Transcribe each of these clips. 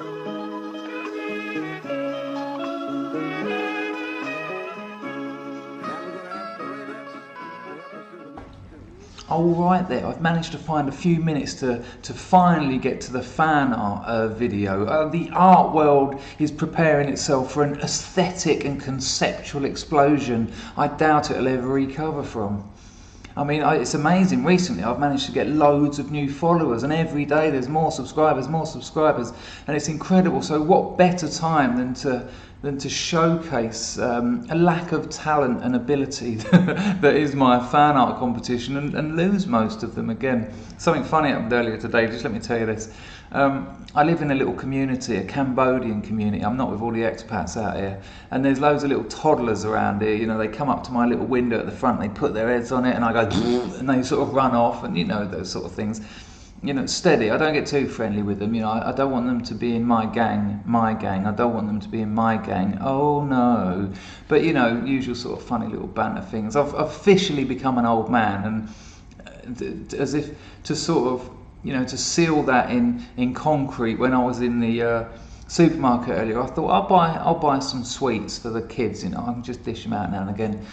All right there, I've managed to find a few minutes to finally get to the fan art video. The art world is preparing itself for an aesthetic and conceptual explosion I doubt it'll ever recover from. I mean, it's amazing. Recently I've managed to get loads of new followers, and every day there's more subscribers, and it's incredible. So what better time than to showcase a lack of talent and ability that is my fan art competition, and lose most of them again. Something funny happened earlier today, just let me tell you this. I live in a little community, a Cambodian community. I'm not with all the expats out here, and there's loads of little toddlers around here. You know, they come up to my little window at the front, they put their heads on it, and I go and they sort of run off, and you know, those sort of things. You know, steady. I don't get too friendly with them. You know, I don't want them to be in my gang. I don't want them to be in my gang. Oh no. But you know, usual sort of funny little banter things. I've officially become an old man, and as if to sort of, you know, to seal that in concrete. When I was in the supermarket earlier, I thought I'll buy some sweets for the kids. You know, I can just dish them out now and again.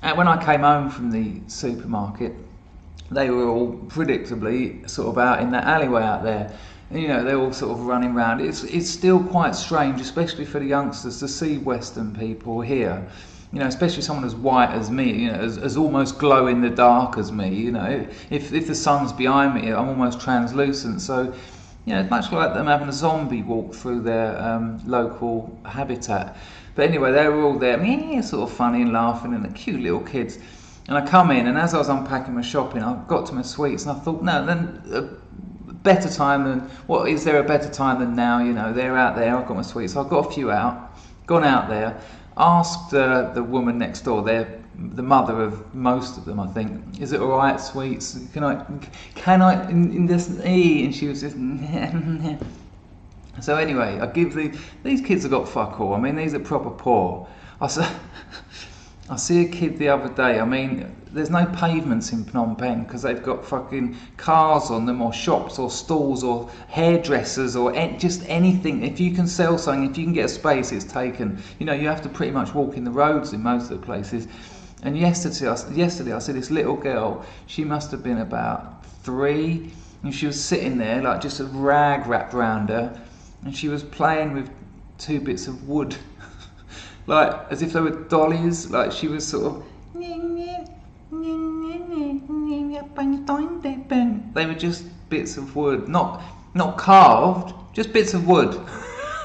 And when I came home from the supermarket, they were all predictably sort of out in that alleyway out there. And, you know, they're all sort of running around. It's still quite strange, especially for the youngsters, to see Western people here. You know, especially someone as white as me, you know, as almost glow in the dark as me. You know, if the sun's behind me, I'm almost translucent. So, you know, it's much like them having a zombie walk through their local habitat. But anyway, they were all there, sort of funny and laughing, and the cute little kids. And I come in, and as I was unpacking my shopping, I got to my sweets, and I thought, no, then a better time than, what is there a better time than now? You know, they're out there, I've got my sweets, so I've got a few out, gone out there, asked the woman next door, they're the mother of most of them, I think, is it all right, sweets? Can I in this, and she was just, So anyway, I give these kids have got fuck all. I mean, these are proper poor. I see a kid the other day, I mean, there's no pavements in Phnom Penh because they've got fucking cars on them, or shops, or stalls, or hairdressers, or just anything. If you can sell something, if you can get a space, it's taken. You know, you have to pretty much walk in the roads in most of the places. And yesterday I see this little girl, she must have been about 3, and she was sitting there like just a rag wrapped around her, and she was playing with 2 bits of wood. Like, as if they were dollies, like she was sort of... They were just bits of wood, not carved, just bits of wood.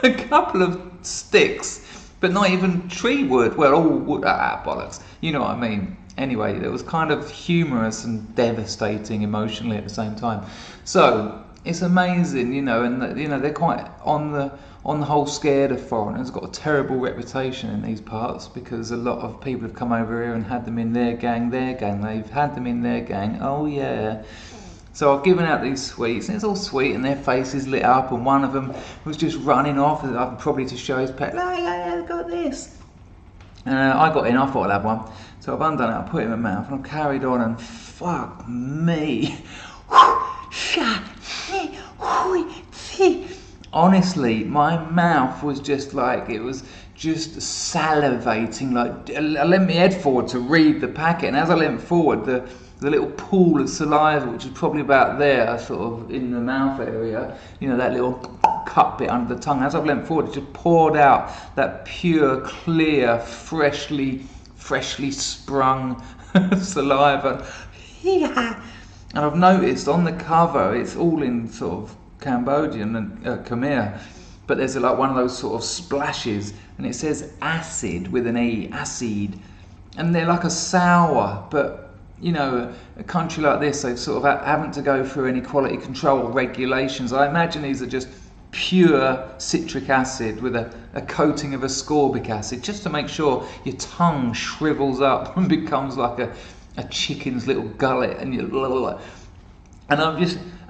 A couple of sticks, but not even tree wood. Well, all wood, bollocks. You know what I mean. Anyway, it was kind of humorous and devastating emotionally at the same time. So, it's amazing, you know, and you know, they're quite on the whole scared of foreigners. Got a terrible reputation in these parts because a lot of people have come over here and had them in their gang. They've had them in their gang. Oh yeah. So I've given out these sweets, and it's all sweet, and their faces lit up, and one of them was just running off, probably to show his pet. I got this. I got in. I thought I'd have one. So I've undone it. I put it in my mouth, and I've carried on, and fuck me. Honestly, my mouth was just like, it was just salivating, like, I leant my head forward to read the packet, and as I leant forward, the little pool of saliva, which is probably about there, sort of in the mouth area, you know, that little cut bit under the tongue, as I leant forward, it just poured out that pure, clear, freshly sprung saliva. And I've noticed on the cover, it's all in sort of Cambodian and Khmer, but there's like one of those sort of splashes, and it says acid with an E, acid, and they're like a sour, but you know, a country like this, they've sort of haven't to go through any quality control regulations. I imagine these are just pure citric acid with a coating of ascorbic acid, just to make sure your tongue shrivels up and becomes like a chicken's little gullet, and you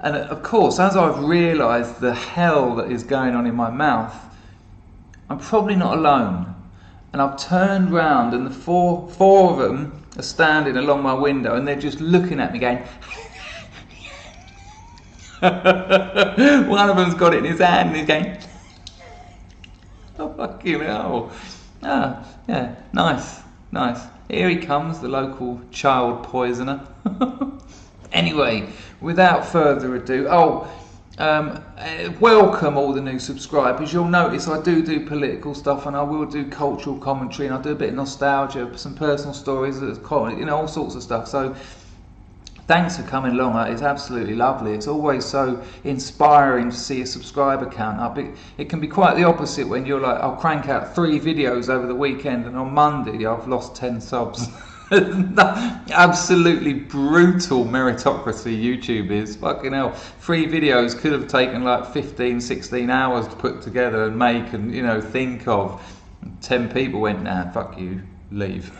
and of course, as I've realised the hell that is going on in my mouth, I'm probably not alone. And I've turned round, and the four of them are standing along my window, and they're just looking at me going. One of them's got it in his hand, and he's going. Fucking hell. Ah, yeah, nice, nice. Here he comes, the local child poisoner. Anyway, without further ado, welcome all the new subscribers. You'll notice I do political stuff, and I will do cultural commentary, and I do a bit of nostalgia, some personal stories, all sorts of stuff. So thanks for coming along. It's absolutely lovely. It's always so inspiring to see a subscriber count up. It can be quite the opposite when you're like, I'll crank out 3 videos over the weekend, and on Monday I've lost 10 subs. Absolutely brutal meritocracy YouTube is. Fucking hell. 3 videos could have taken like 15, 16 hours to put together and make and, think of. 10 people went, nah, fuck you, leave.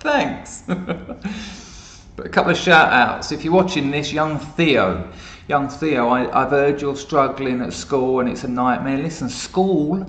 Thanks. But a couple of shout outs. If you're watching this, young Theo, I've heard you're struggling at school and it's a nightmare. Listen, school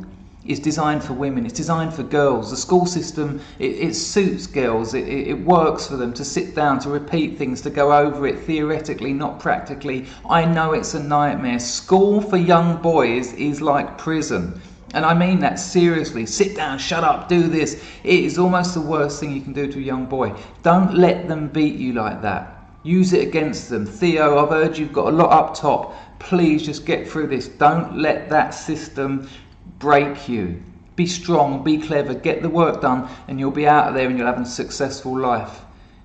is designed for women, it's designed for girls. The school system, it suits girls, it works for them to sit down, to repeat things, to go over it theoretically, not practically. I know it's a nightmare. School for young boys is like prison. And I mean that seriously. Sit down, shut up, do this. It is almost the worst thing you can do to a young boy. Don't let them beat you like that. Use it against them. Theo, I've heard you've got a lot up top. Please just get through this. Don't let that system break you. Be strong, be clever, get the work done, and you'll be out of there and you'll have a successful life.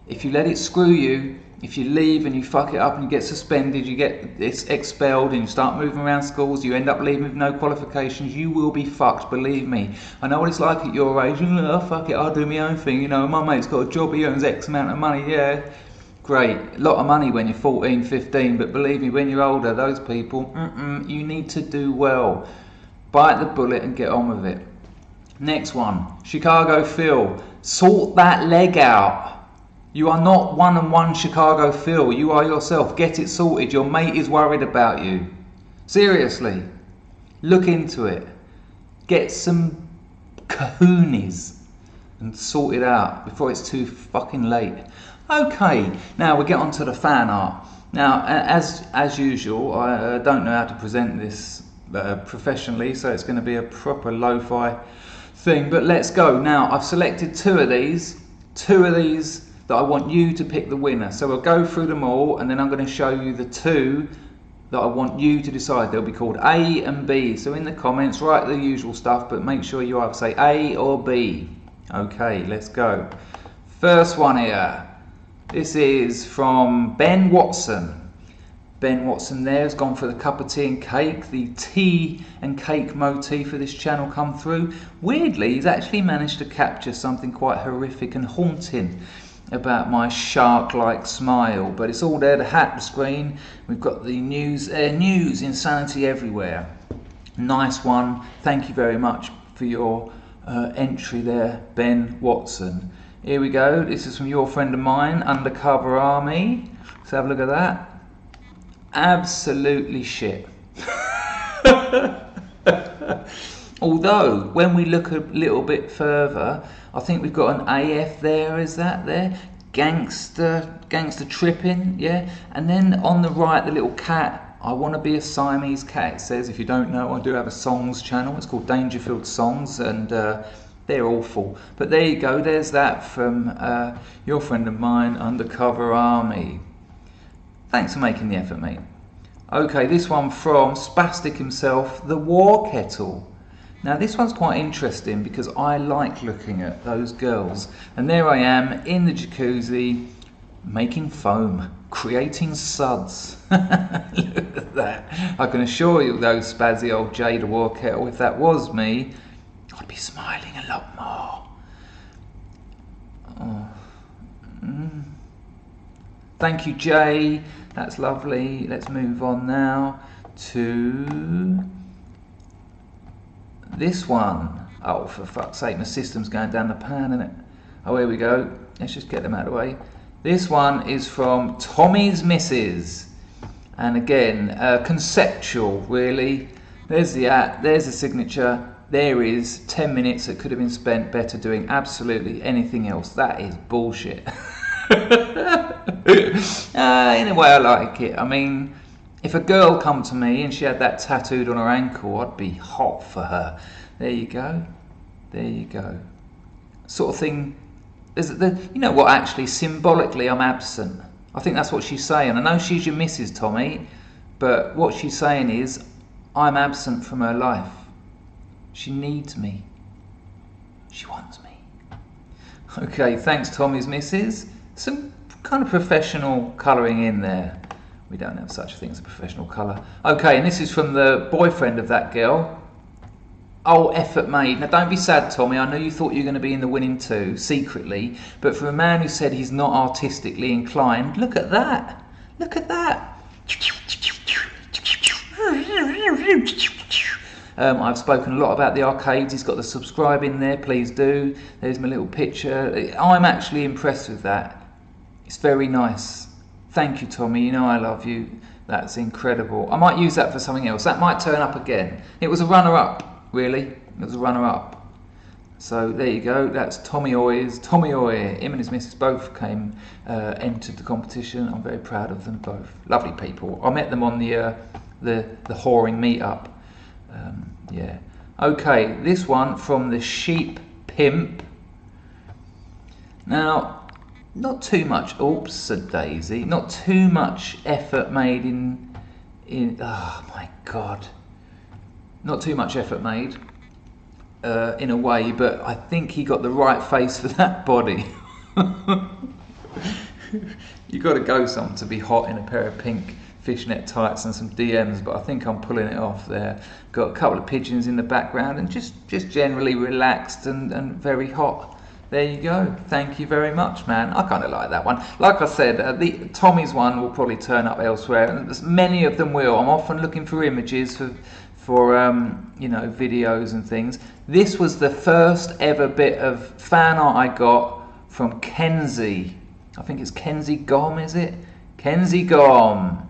If you let it screw you, if you leave and you fuck it up and you get suspended, you get expelled and you start moving around schools, you end up leaving with no qualifications, you will be fucked, believe me. I know what it's like at your age. Fuck it, I'll do my own thing. My mate's got a job, he earns X amount of money, yeah. Great, a lot of money when you're 14, 15, but believe me, when you're older, those people, you need to do well. Bite the bullet and get on with it. Next one, Chicago Phil, sort that leg out. You are not one-on-one Chicago Phil. You are yourself. Get it sorted. Your mate is worried about you. Seriously. Look into it. Get some kahoonies and sort it out before it's too fucking late. Okay, now we get on to the fan art. Now, as usual, I don't know how to present this professionally, so it's going to be a proper lo-fi thing. But let's go. Now, I've selected two of these that I want you to pick the winner. So we'll go through them all, and then I'm going to show you the 2 that I want you to decide. They'll be called A and B. So in the comments, write the usual stuff, but make sure you either say A or B. Okay, let's go. First one here. This is from Ben Watson. Ben Watson there has gone for the cup of tea and cake. The tea and cake motif of this channel come through. Weirdly, he's actually managed to capture something quite horrific and haunting about my shark-like smile, but it's all there to hat the screen. We've got the news, insanity everywhere. Nice one. Thank you very much for your entry there, Ben Watson. Here we go. This is from your friend of mine, Undercover Army. Let's have a look at that. Absolutely shit. Although, when we look a little bit further, I think we've got an AF there, is that there? Gangster tripping, yeah? And then on the right, the little cat, I want to be a Siamese cat. It says, if you don't know, I do have a songs channel. It's called Dangerfield Songs, and they're awful. But there you go, there's that from your friend of mine, Undercover Army. Thanks for making the effort, mate. Okay, this one from Spastic himself, The War Kettle. Now this one's quite interesting because I like looking at those girls, and there I am in the jacuzzi making foam, creating suds. Look at that. I can assure you though, spazzy old Jay the War Kettle, if that was me, I'd be smiling a lot more. Thank you, Jay, that's lovely. Let's move on now to this one. Oh, for fuck's sake, my system's going down the pan, isn't it? Oh, here we go. Let's just get them out of the way. This one is from Tommy's Missus. And again, conceptual, really. There's the at, there's the signature. There is 10 minutes that could have been spent better doing absolutely anything else. That is bullshit. In a way, I like it. I mean, If a girl come to me and she had that tattooed on her ankle, I'd be hot for her. There you go. There you go. Sort of thing. You know what, actually, symbolically I'm absent. I think that's what she's saying. I know she's your missus, Tommy, but what she's saying is I'm absent from her life. She needs me. She wants me. Okay, thanks, Tommy's missus. Some kind of professional colouring in there. We don't have such a thing as a professional colour. Okay, and this is from the boyfriend of that girl. Oh, effort made. Now don't be sad, Tommy. I know you thought you were going to be in the winning two, secretly. But for a man who said he's not artistically inclined, look at that. Look at that. I've spoken a lot about the arcades. He's got the subscribe in there, please do. There's my little picture. I'm actually impressed with that. It's very nice. Thank you, Tommy. You know I love you. That's incredible. I might use that for something else. That might turn up again. It was a runner-up, really. It was a runner-up. So there you go. That's Tommy Oy's. Tommy Oy. Him and his missus both entered the competition. I'm very proud of them both. Lovely people. I met them on the whoring meetup. Yeah. Okay, this one from the Sheep Pimp. Now, not too much, oops a daisy, not too much effort made in oh my god, not too much effort made in a way, but I think he got the right face for that body. You got to go some to be hot in a pair of pink fishnet tights and some DMs, but I think I'm pulling it off there. Got a couple of pigeons in the background and just generally relaxed and very hot. There you go. Thank you very much, man. I kind of like that one. Like I said, the Tommy's one will probably turn up elsewhere, and many of them will. I'm often looking for images for you know, videos and things. This was the first ever bit of fan art I got from Kenzi. I think it's Kenzi Gom, is it? Kenzi Gom.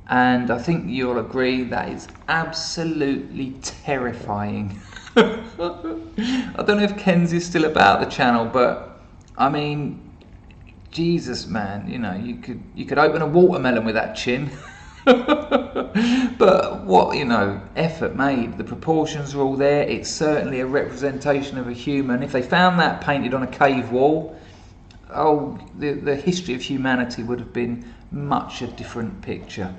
And I think you'll agree that is absolutely terrifying. I don't know if Kenzi's still about the channel, but I mean, Jesus, man, you know, you could open a watermelon with that chin. But what, you know, effort made. The proportions are all there. It's certainly a representation of a human. If they found that painted on a cave wall, oh, the history of humanity would have been much a different picture.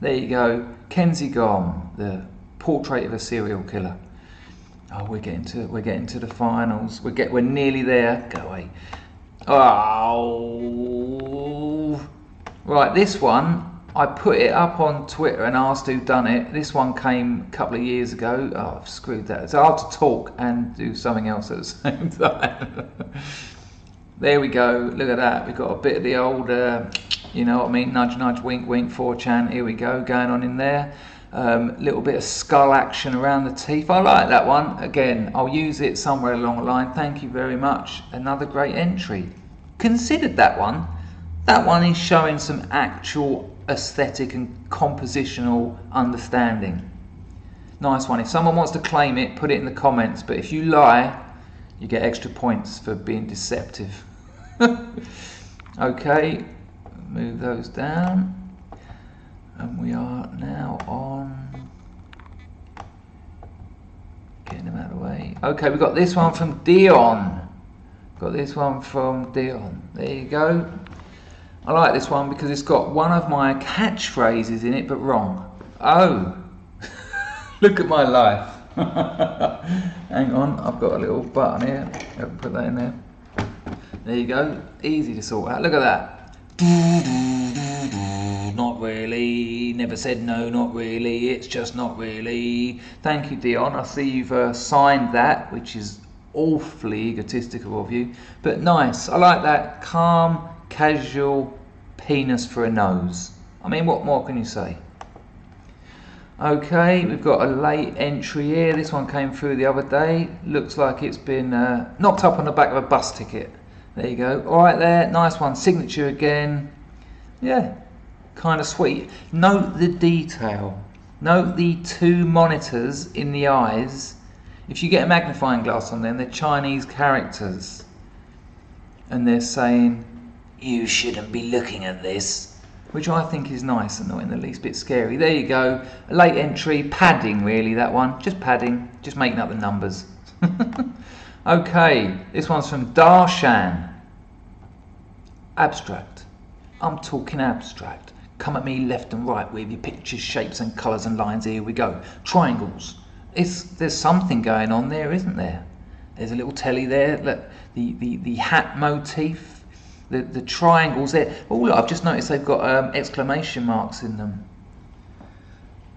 There you go, Kenzi Gom, the portrait of a serial killer. Oh, we're getting to the finals. We're nearly there. Go away. Oh, right. This one, I put it up on Twitter and asked who'd done it. This one came a couple of years ago. Oh, I've screwed that. It's hard to talk and do something else at the same time. There we go. Look at that. We've got a bit of the old, you know what I mean? Nudge, nudge, wink, wink, 4chan. Here we go, going on in there. Little bit of skull action around the teeth. I like that one. Again, I'll use it somewhere along the line. Thank you very much. Another great entry. Considered that one. That one is showing some actual aesthetic and compositional understanding. Nice one. If someone wants to claim it, put it in the comments. But if you lie, you get extra points for being deceptive. Okay, move those down. And we are now on getting them out of the way. Okay, we've got this one from Dion. Got this one from Dion. There you go. I like this one because it's got one of my catchphrases in it, but wrong. Oh, look at my life. Hang on, I've got a little button here. I'll put that in there. There you go. Easy to sort out. Look at that. Not really. Never said no, not really. It's just not really. Thank you, Dion. I see you've signed that, which is awfully egotistical of you. But nice. I like that calm, casual penis for a nose. I mean, what more can you say? Okay, we've got a late entry here. This one came through the other day. Looks like it's been knocked up on the back of a bus ticket. There you go. All right there. Nice one. Signature again. Yeah, kind of sweet. Note the detail. Note the two monitors in the eyes. If you get a magnifying glass on them, they're Chinese characters. And they're saying, you shouldn't be looking at this. which I think is nice and not in the least bit scary. There you go, a late entry, padding really, that one, just padding, just making up the numbers. Okay, this one's from Darshan. Abstract. I'm talking abstract. Come at me left and right with your pictures, shapes and colours and lines. Here we go. Triangles. There's something going on there, isn't there? There's a little telly there. Look, the hat motif, the triangles there. Oh, look, I've just noticed they've got exclamation marks in them.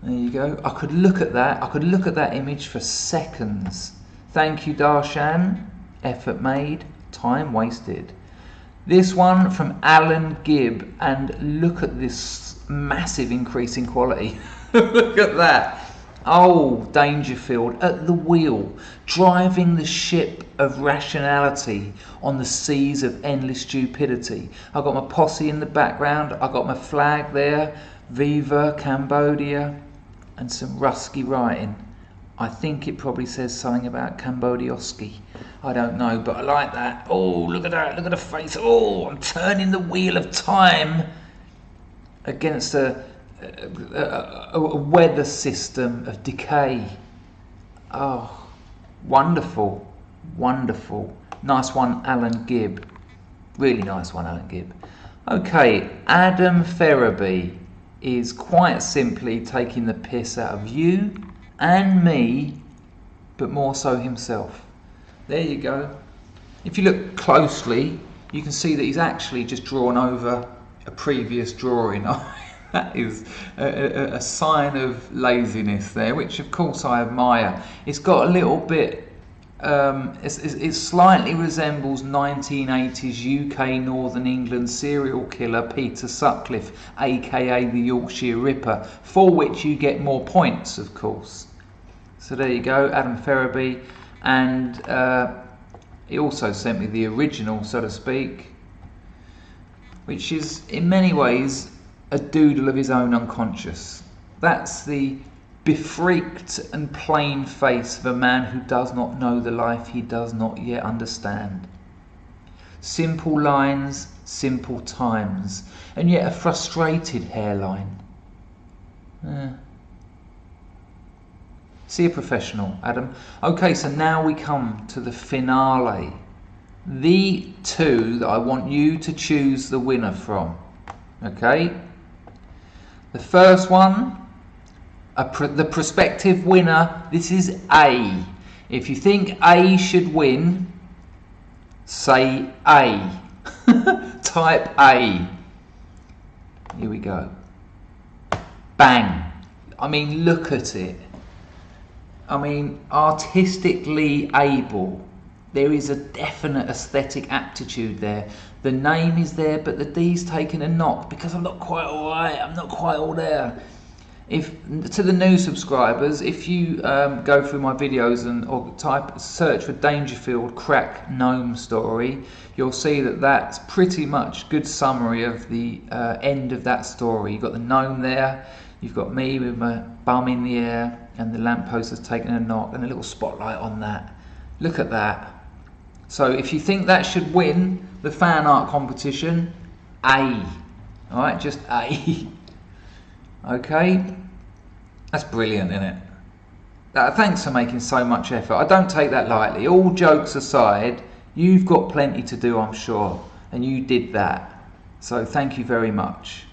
There you go. I could look at that. I could look at that image for seconds. Thank you, Darshan. Effort made, time wasted. This one from Alan Gibb, and look at this massive increase in quality. Look at that. Oh, Dangerfield at the wheel, driving the ship of rationality on the seas of endless stupidity. I've got my posse in the background, I've got my flag there, Viva Cambodia, and some rusky writing. I think it probably says something about Cambodioski. I don't know, but I like that. Oh, look at that, look at the face. Oh, I'm turning the wheel of time against a weather system of decay. Oh, wonderful, wonderful. Nice one, Alan Gibb. Really nice one, Alan Gibb. Okay, Adam Farabee is quite simply taking the piss out of you and me, but more so himself. There you go. If you look closely, you can see that he's actually just drawn over a previous drawing. That is a sign of laziness there, which of course I admire. It's got a little bit, it slightly resembles 1980s UK Northern England serial killer Peter Sutcliffe, aka the Yorkshire Ripper, for which you get more points, of course. So there you go, Adam Farabee, and he also sent me the original, so to speak, which is in many ways a doodle of his own unconscious. That's the befreaked and plain face of a man who does not know the life he does not yet understand. Simple lines, simple times, and yet a frustrated hairline. See a professional, Adam. Okay, so now we come to the finale. The two that I want you to choose the winner from. Okay? The first one, the prospective winner, this is A. If you think A should win, say A. Type A. Here we go. Bang. I mean, look at it. I mean, artistically able. There is a definite aesthetic aptitude there. The name is there, but the D's taken a knock because I'm not quite all right. I'm not quite all there. If to the new subscribers, if you go through my videos and or search for Dangerfield crack gnome story, you'll see that that's pretty much good summary of the end of that story. You've got the gnome there. You've got me with my bum in the air, and the lamppost has taken a knock, and a little spotlight on that. Look at that. So if you think that should win the fan art competition, A. Alright, just A. Okay? That's brilliant, isn't it? Thanks for making so much effort. I don't take that lightly. All jokes aside, you've got plenty to do, I'm sure. And you did that. So thank you very much.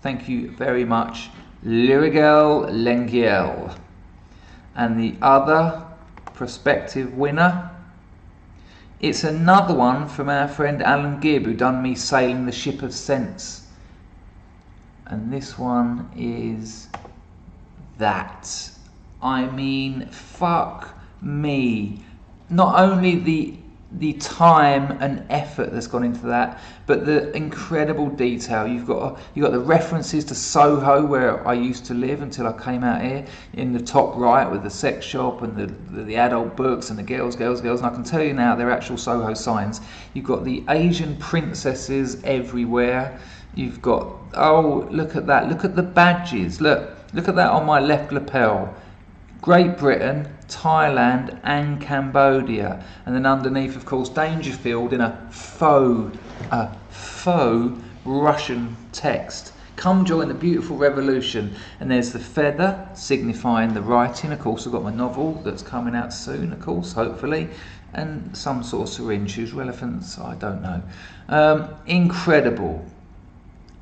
Thank you very much, Lirigel Lengiel. And the other prospective winner, it's another one from our friend Alan Gibb, who done me sailing the ship of sense. And this one is that. I mean, fuck me. Not only the time and effort that's gone into that, but the incredible detail. You've got the references to Soho, where I used to live until I came out here, in the top right with the sex shop and the adult books and the girls. And I can tell you now, they're actual Soho signs. You've got the Asian princesses everywhere. You've got, oh, look at that. Look at the badges. Look at that on my left lapel. Great Britain, Thailand and Cambodia. And then underneath, of course, Dangerfield in a faux Russian text. Come join the beautiful revolution. And there's the feather signifying the writing. Of course, I've got my novel that's coming out soon, of course, hopefully. And some sort of syringe. Whose relevance, I don't know. Incredible.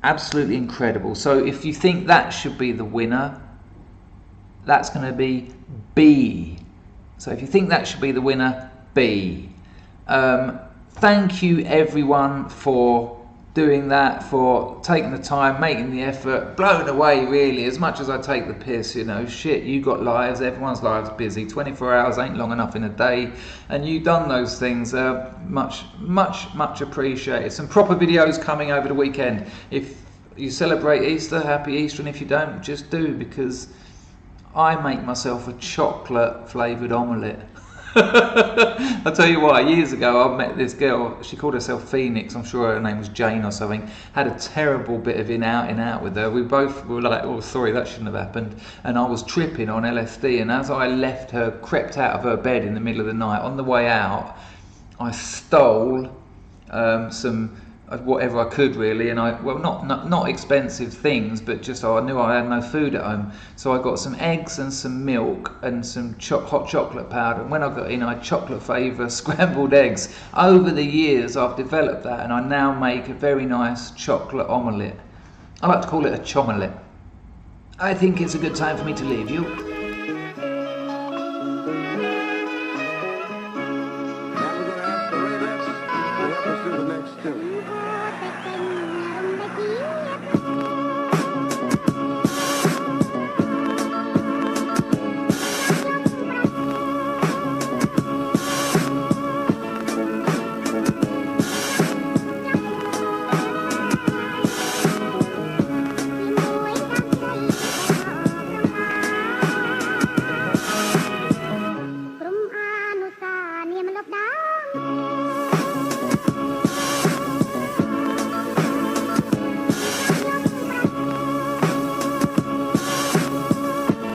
Absolutely incredible. So if you think that should be the winner, that's going to be B. So if you think that should be the winner, B. Thank you everyone for doing that, for taking the time, making the effort, blown away really, as much as I take the piss, you know, shit, you got lives, everyone's lives busy, 24 hours ain't long enough in a day, and you've done those things, much appreciated. Some proper videos coming over the weekend. If you celebrate Easter, happy Easter, and if you don't, just do, because I make myself a chocolate flavoured omelette. I'll tell you why, years ago I met this girl, she called herself Phoenix, I'm sure her name was Jane or something, had a terrible bit of in out with her. We both were like, oh sorry, that shouldn't have happened, and I was tripping on LSD, and as I left her, crept out of her bed in the middle of the night, on the way out, I stole some whatever I could really, and not expensive things, but just I knew I had no food at home, so I got some eggs and some milk and some hot chocolate powder, and when I got in I had chocolate flavour scrambled eggs. Over the years I've developed that, and I now make a very nice chocolate omelette. I like to call it a chomelette. I think it's a good time for me to leave you. From Anusa, Niam Love Down.